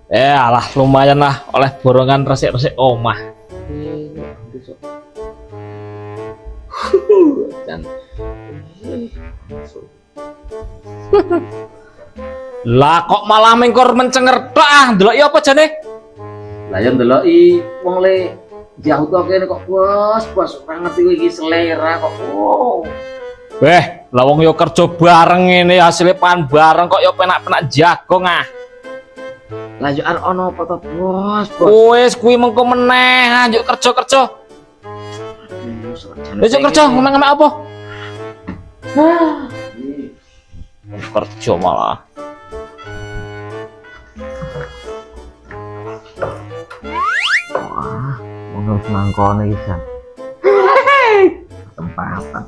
Alah lumayan lah oleh borongan resik-resik omah. Dan lah kok malah mengkor mencenger tok ah, ndelok ya apa jane? Lah ya ndeloki wong le jauh to kene kok bos ora ngerti kowe iki selera kok. Oh. Lah wong yo kerja bareng ngene hasilnya pan bareng kok yo penak-penak jagong ah. Lah yo arep ono apa to bos? Wis kuwi mengko meneh, anjuk kerja-kerja. Wis kerja ngomong apa? Kerja malah. Wah, ngono mangkone iki jan. Tempatan.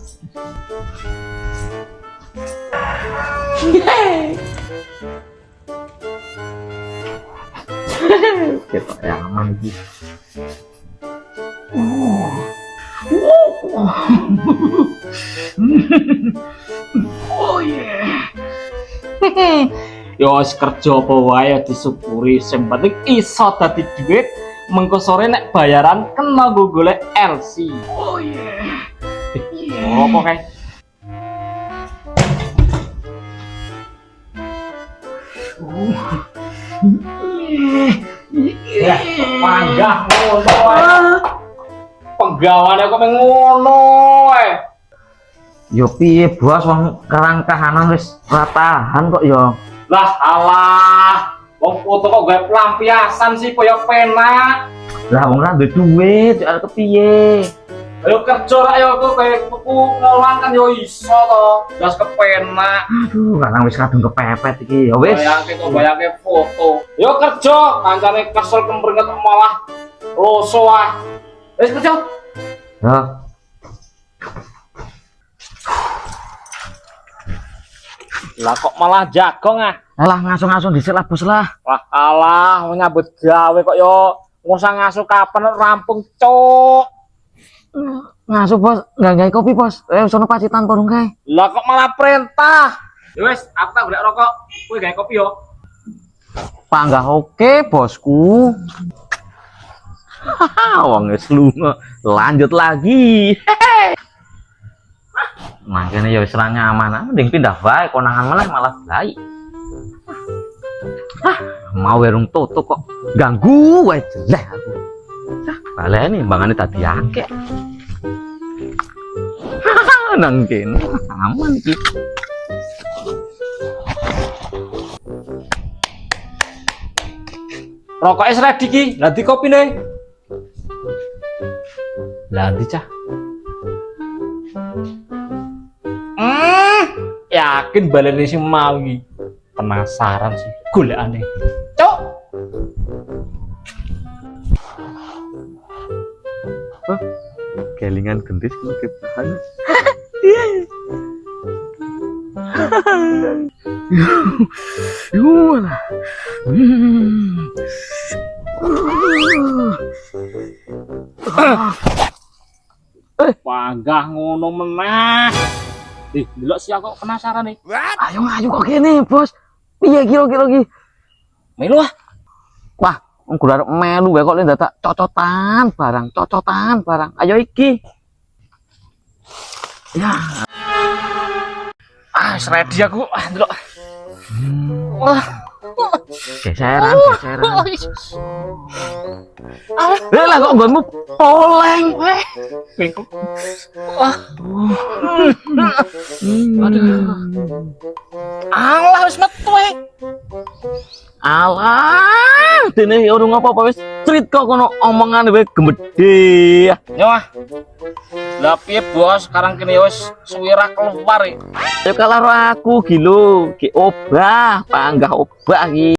Kita yang aman iki. Oh yeah. Yo wis kerja apa wae disyukuri, sing penting iso dadi duit. Mengko sore nek bayaran kena go golek LC. Oh yeah. Apa kae? Ya, panggah ngono ae. Penggawane kok ngono ae. Yo piye bos wong karang kahanan wis ora tahan kok yo. Lah alah, wong foto kok gawe pelampiasan sih koyo penak. Lah wong ora duwe duit, arep kepiye? Ayo kerja ra yo kok kayak tuku ngolang kan yo iso to. Jas kepenak. Aduh, kadang wis kadung kepepet iki. Ya wis. Bayangke foto. Yo kerja, kancane kesel kemringet malah loso ah. Wis kerja. Ya. Lah kok malah jagong ah. Alah ngaso-ngaso dhisik lah bos lah. Wah alah nyambut gawe kok yo ngusah ngasuh kapan rampung cuk. Ngaso bos, enggak gawe kopi bos. Sono pacitan porong kae. Lah kok malah perintah. Ya wis, aku tak golek rokok. Kowe gawe kopi yo. Panggah oke bosku. Haha, wong wis lunga. Lanjut lagi. Makanya ya wis ra nyaman, mending pindah wae konangan meneh malah baik. Mau werung tutup kok ganggu wae jeleh aku. Baleni bangane dadi akeh. Nang kene aman iki. Rokoknya wis ready ki, lah di kopine. Lah ndi cah? Yakin baleni sing mau iki. Penasaran sih golekane. Cuk. Kelingan gendis ku kebahan. Yulah. Panggah ngono meneh. Delok sih aku penasaran nih. Ayo kok kene, Bos. Piye kira-kira iki? Melu ah. Wah, wong arep melu wae kok le dadak cocotan barang. Ayo iki. Ya. Wis ready aku. Delok. Wah. Geseran. Lah kok nggonmu poleng. Bengkok. Wah. Aduh. Alah wis metu e. Alah, dene urung apa-apa wis crit kok kono omongan wae gemedhe. Yo ah. Lah piye bos, sekarang kene wis suwira keluar e. Ya kalau aku gilo, ki obah, panggah obah iki.